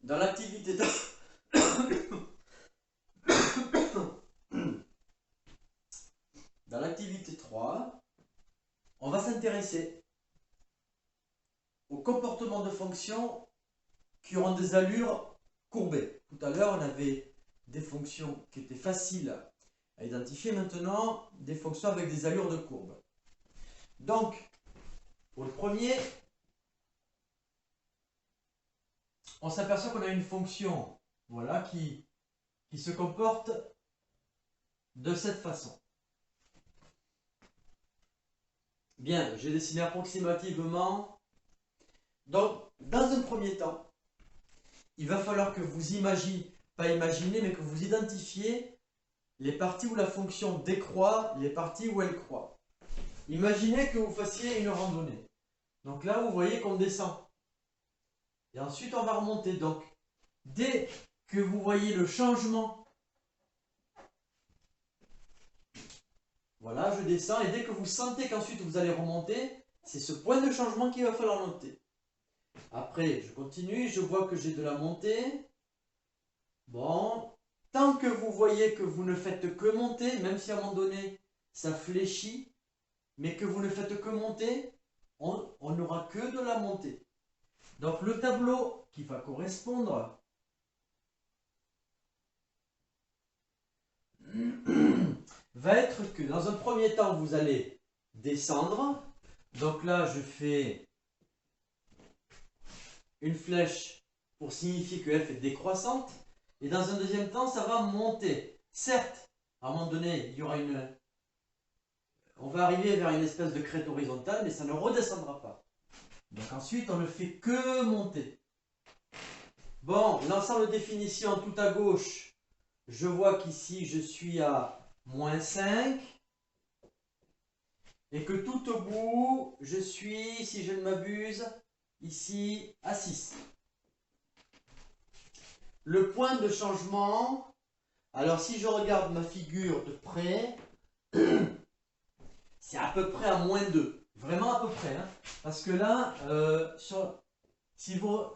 Dans l'activité dans l'activité 3, on va s'intéresser au comportement de fonctions qui auront des allures courbées. Tout à l'heure, on avait des fonctions qui étaient faciles à identifier. Maintenant, des fonctions avec des allures de courbe. Donc, pour le premier, on s'aperçoit qu'on a une fonction, voilà, qui se comporte de cette façon. Bien, j'ai dessiné approximativement. Donc, dans un premier temps, il va falloir que vous imaginez, pas imaginer, mais que vous identifiez les parties où la fonction décroît, les parties où elle croît. Imaginez que vous fassiez une randonnée. Donc là, vous voyez qu'on descend. Et ensuite, on va remonter. Donc, dès que vous voyez le changement, voilà, je descends. Et dès que vous sentez qu'ensuite vous allez remonter, c'est ce point de changement qu'il va falloir noter. Après, je continue. Je vois que j'ai de la montée. Bon, tant que vous voyez que vous ne faites que monter, même si à un moment donné, ça fléchit, mais que vous ne faites que monter, on n'aura que de la montée. Donc le tableau qui va correspondre va être que dans un premier temps, vous allez descendre. Donc là, je fais une flèche pour signifier que f est décroissante. Et dans un deuxième temps, ça va monter. Certes, à un moment donné, il y aura on va arriver vers une espèce de crête horizontale, mais ça ne redescendra pas. Donc ensuite, on ne fait que monter. Bon, l'ensemble de définition tout à gauche, je vois qu'ici, je suis à moins 5. Et que tout au bout, je suis, si je ne m'abuse, ici à 6. Le point de changement, alors si je regarde ma figure de près, c'est à peu près à moins 2. Vraiment à peu près. Hein, parce que là,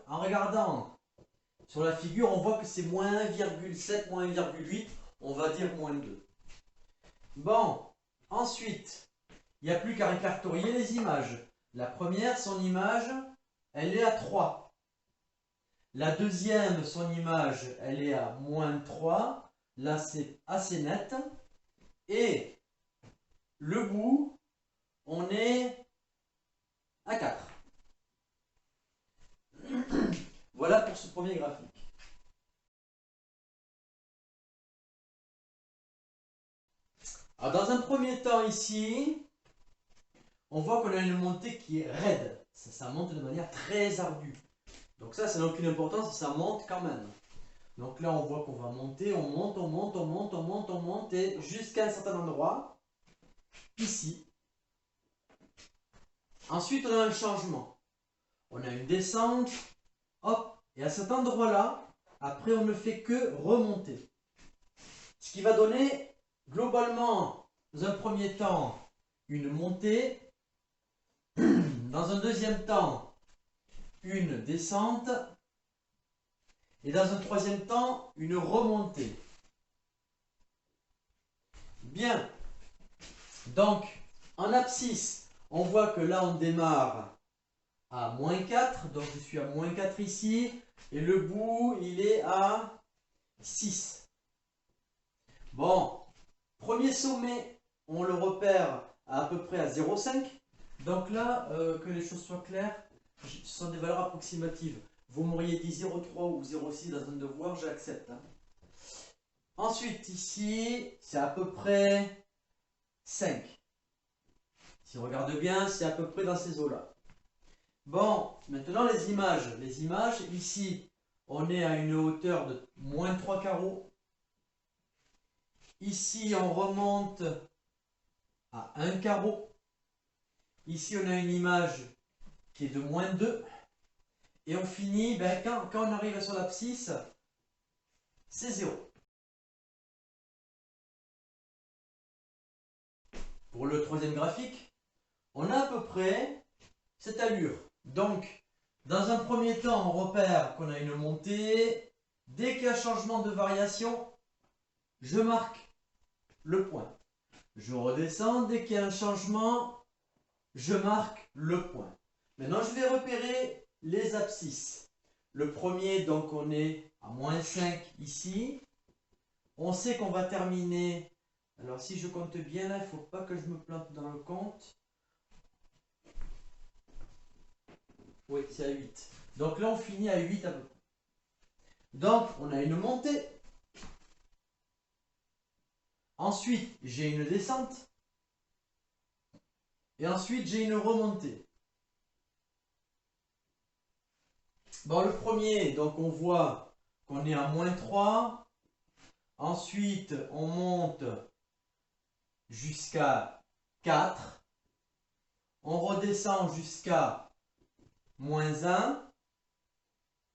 en regardant sur la figure, on voit que c'est moins 1,7, moins 1,8. On va dire moins 2. Bon, ensuite, il n'y a plus qu'à répertorier les images. La première, son image, elle est à 3. La deuxième, son image, elle est à moins 3. Là, c'est assez net. Et le bout, on est à 4. Voilà pour ce premier graphique. Alors, dans un premier temps ici, on voit qu'on a une montée qui est raide. Ça monte de manière très ardue. Donc ça n'a aucune importance, ça monte quand même. Donc là, on voit qu'on va monter, on monte, on monte, on monte, on monte, on monte, et jusqu'à un certain endroit, ici. Ensuite, on a un changement. On a une descente, hop, et à cet endroit-là, après, on ne fait que remonter. Ce qui va donner, globalement, dans un premier temps, une montée, dans un deuxième temps, une descente, et dans un troisième temps, une remontée. Bien. Donc, en abscisse, on voit que là, on démarre à moins 4. Donc, je suis à moins 4 ici. Et le bout, il est à 6. Bon, premier sommet, on le repère à peu près à 0,5. Donc là, que les choses soient claires, ce sont des valeurs approximatives. Vous m'auriez dit 0,3 ou 0,6 dans un devoir, j'accepte. Hein. Ensuite, ici, c'est à peu près 5. Si on regarde bien, c'est à peu près dans ces eaux-là. Bon, maintenant les images. Les images, ici, on est à une hauteur de moins 3 carreaux. Ici, on remonte à 1 carreau. Ici, on a une image qui est de moins 2. Et on finit, quand on arrive sur l'abscisse, c'est 0. Pour le troisième graphique, on a à peu près cette allure. Donc, Dans un premier temps, on repère qu'on a une montée. Dès qu'il y a changement de variation, je marque le point. Je redescends. Dès qu'il y a un changement, je marque le point. Maintenant, je vais repérer les abscisses. Le premier, donc on est à -5 ici. On sait qu'on va terminer. Alors si je compte bien là, il ne faut pas que je me plante dans le compte. Oui, c'est à 8. Donc là, on finit à 8 à peu près. Donc, on a une montée. Ensuite, j'ai une descente. Et ensuite, j'ai une remontée. Bon, le premier, donc on voit qu'on est à -3. Ensuite, on monte jusqu'à 4. On redescend jusqu'à -1.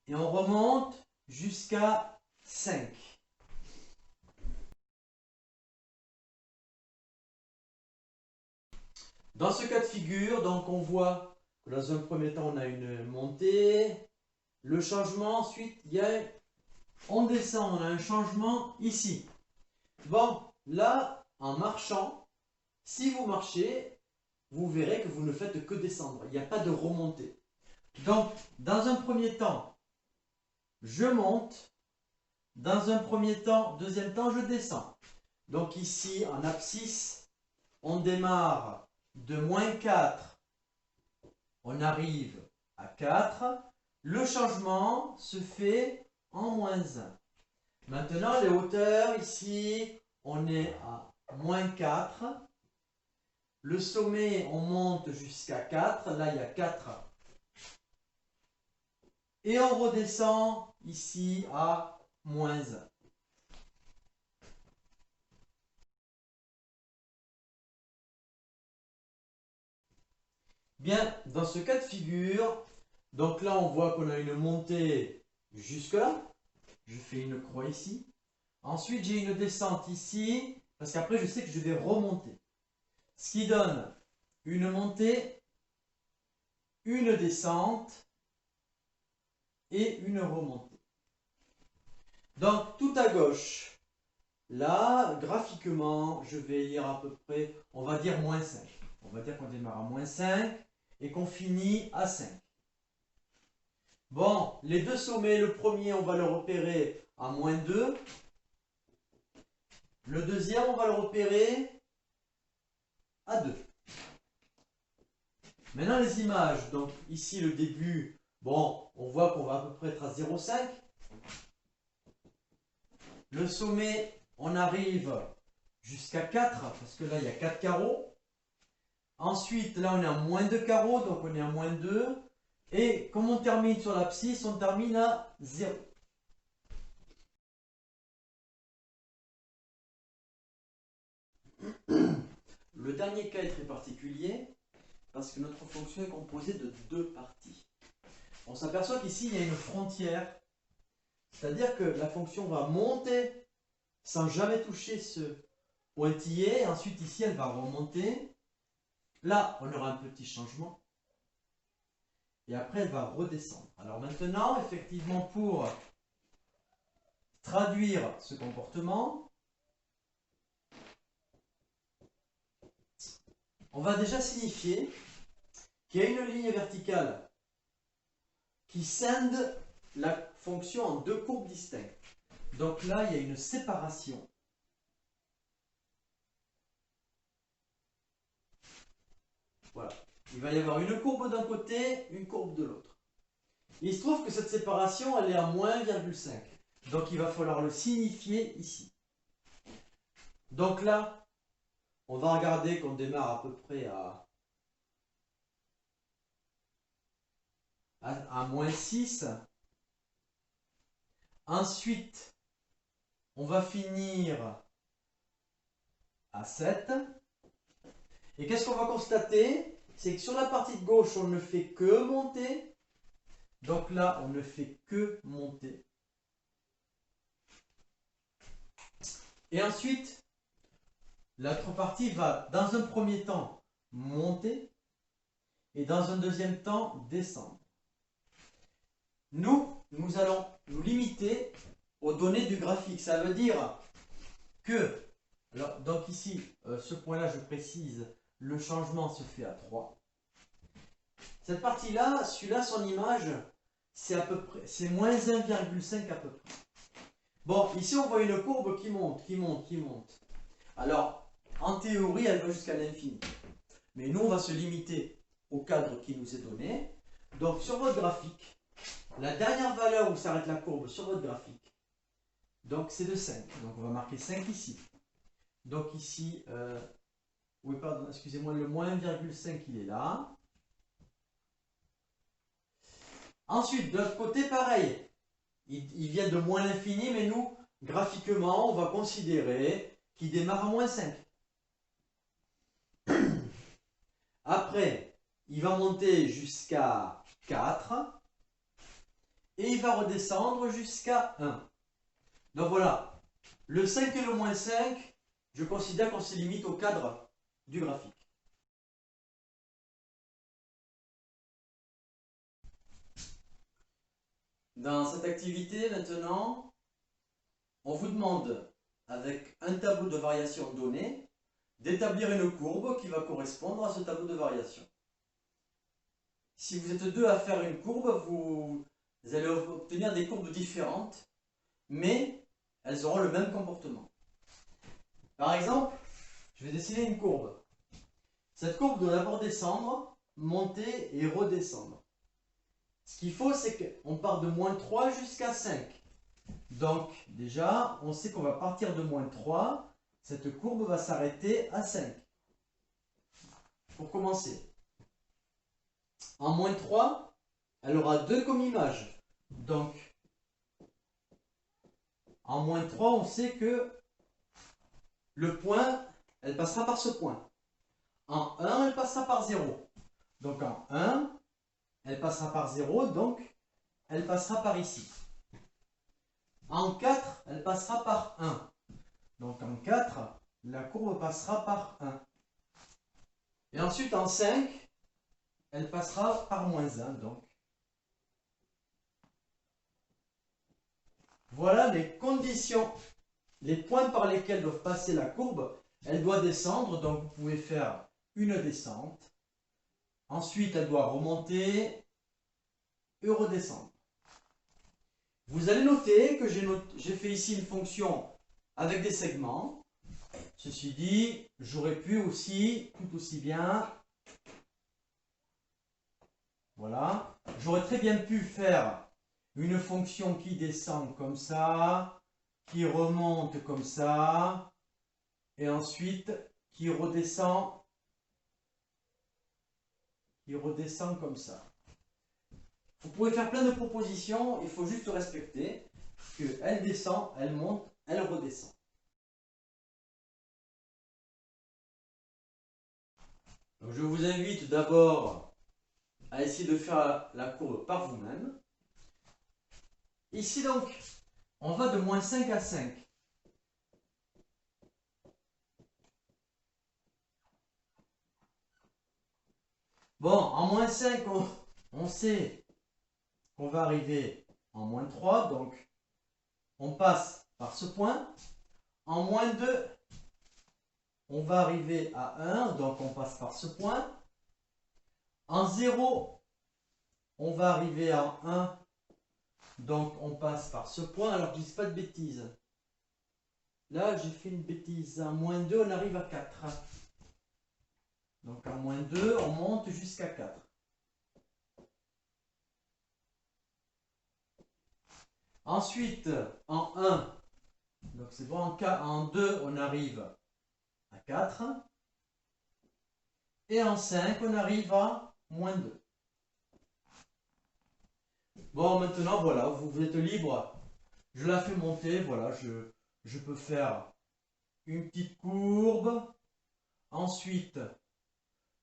Et on remonte jusqu'à 5. Dans ce cas de figure, donc on voit que dans un premier temps, on a une montée. Le changement, ensuite, on descend, on a un changement ici. Bon, là, en marchant, si vous marchez, vous verrez que vous ne faites que descendre. Il n'y a pas de remontée. Donc, dans un premier temps, je monte. Dans un premier temps, deuxième temps, je descends. Donc ici, en abscisse, on démarre de -4. On arrive à 4. Le changement se fait en -1. Maintenant, les hauteurs, ici, on est à -4. Le sommet, on monte jusqu'à 4. Là, il y a 4. Et on redescend ici à -1. Bien, dans ce cas de figure, donc là, on voit qu'on a une montée jusque là. Je fais une croix ici. Ensuite, j'ai une descente ici, parce qu'après, je sais que je vais remonter. Ce qui donne une montée, une descente et une remontée. Donc, tout à gauche, là, graphiquement, je vais lire à peu près, on va dire -5. On va dire qu'on démarre à -5 et qu'on finit à 5. Bon, les deux sommets, le premier, on va le repérer à -2. Le deuxième, on va le repérer à 2. Maintenant, les images. Donc, ici, le début, bon, on voit qu'on va à peu près être à 0,5. Le sommet, on arrive jusqu'à 4, parce que là, il y a 4 carreaux. Ensuite, là, on est à -2 carreaux, donc on est à -2. Et comme on termine sur l'abscisse, on termine à 0. Le dernier cas est très particulier, parce que notre fonction est composée de deux parties. On s'aperçoit qu'ici, il y a une frontière, c'est-à-dire que la fonction va monter sans jamais toucher ce pointillé, et ensuite ici, elle va remonter. Là, on aura un petit changement. Et après, elle va redescendre. Alors maintenant, effectivement, pour traduire ce comportement, on va déjà signifier qu'il y a une ligne verticale qui scinde la fonction en deux courbes distinctes. Donc là, il y a une séparation. Voilà. Il va y avoir une courbe d'un côté, une courbe de l'autre. Il se trouve que cette séparation, elle est à -1,5. Donc il va falloir le signifier ici. Donc là, on va regarder qu'on démarre à peu près à -6. Ensuite, on va finir à 7. Et qu'est-ce qu'on va constater? C'est que sur la partie de gauche, on ne fait que monter. Donc là, on ne fait que monter. Et ensuite, l'autre partie va, dans un premier temps, monter. Et dans un deuxième temps, descendre. nous allons nous limiter aux données du graphique. Ça veut dire que, alors, donc ici, ce point-là, je précise, le changement se fait à 3. Cette partie-là, celui-là, son image, c'est à peu près, c'est moins 1,5 à peu près. Bon, ici, on voit une courbe qui monte, qui monte, qui monte. Alors, en théorie, elle va jusqu'à l'infini. Mais nous, on va se limiter au cadre qui nous est donné. Donc, sur votre graphique, la dernière valeur où s'arrête la courbe sur votre graphique, donc c'est de 5. Donc, on va marquer 5 ici. Donc, ici, oui, pardon, excusez-moi, le moins 1,5, il est là. Ensuite, de l'autre côté, pareil. Il vient de moins l'infini, mais nous, graphiquement, on va considérer qu'il démarre à moins 5. Après, il va monter jusqu'à 4 et il va redescendre jusqu'à 1. Donc voilà, le 5 et le moins 5, je considère qu'on se limite au cadre du graphique. Dans cette activité, maintenant, on vous demande, avec un tableau de variation donné, d'établir une courbe qui va correspondre à ce tableau de variation. Si vous êtes deux à faire une courbe, vous allez obtenir des courbes différentes, mais elles auront le même comportement. Par exemple, je vais dessiner une courbe. Cette courbe doit d'abord descendre, monter et redescendre. Ce qu'il faut, c'est qu'on part de moins 3 jusqu'à 5. Donc, déjà, on sait qu'on va partir de moins 3. Cette courbe va s'arrêter à 5. Pour commencer. En moins 3, elle aura 2 comme image. Donc, en moins 3, on sait que le point, elle passera par ce point. En 1, elle passera par 0. Donc en 1, elle passera par 0, donc elle passera par ici. En 4, elle passera par 1. Donc en 4, la courbe passera par 1. Et ensuite en 5, elle passera par moins 1. Donc voilà les conditions, les points par lesquels doivent passer la courbe. Elle doit descendre, donc vous pouvez faire une descente. Ensuite, elle doit remonter et redescendre. Vous allez noter que j'ai fait ici une fonction avec des segments. Ceci dit, j'aurais pu aussi, tout aussi bien, voilà, j'aurais très bien pu faire une fonction qui descend comme ça, qui remonte comme ça, et ensuite qui redescend comme ça. Vous pouvez faire plein de propositions, il faut juste respecter qu'elle descend, elle monte, elle redescend. Donc je vous invite d'abord à essayer de faire la courbe par vous-même. Ici donc, on va de moins 5 à 5. Bon, en moins 5, on sait qu'on va arriver en moins 3, donc on passe par ce point. En moins 2, on va arriver à 1, donc on passe par ce point. En 0, on va arriver à 1, donc on passe par ce point. Alors je ne dis pas de bêtises. Là, j'ai fait une bêtise. En moins 2, on arrive à 4. Donc en moins 2, on monte jusqu'à 4. Ensuite, en 1, donc c'est bon, en 2, on arrive à 4. Et en 5, on arrive à moins 2. Bon, maintenant, voilà, vous êtes libre. Je la fais monter, voilà, je peux faire une petite courbe. Ensuite,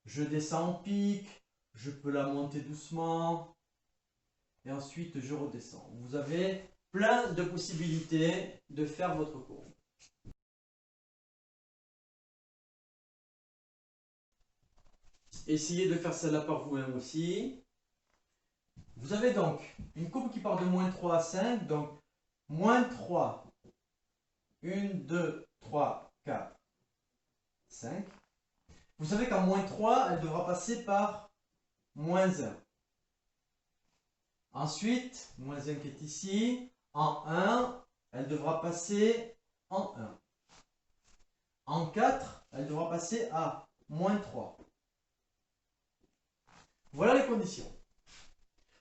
je descends en pic. Je peux la monter doucement. Et ensuite, je redescends. Vous avez plein de possibilités de faire votre courbe. Essayez de faire celle-là par vous-même aussi. Vous avez donc une courbe qui part de moins 3 à 5, donc moins 3, 1, 2, 3, 4, 5. Vous savez qu'en moins 3, elle devra passer par moins 1. Ensuite, moins 1 qui est ici, en 1, elle devra passer en 1. En 4, elle devra passer à moins 3. Voilà les conditions.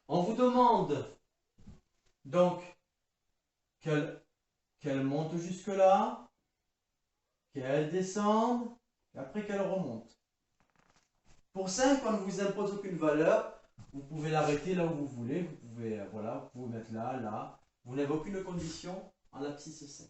On vous demande donc qu'elle monte jusque là, qu'elle descende, et après qu'elle remonte. Pour 5, on ne vous impose aucune valeur. Vous pouvez l'arrêter là où vous voulez. Vous pouvez, voilà, vous pouvez mettre là, là. Vous n'avez aucune condition en l'abscisse 5.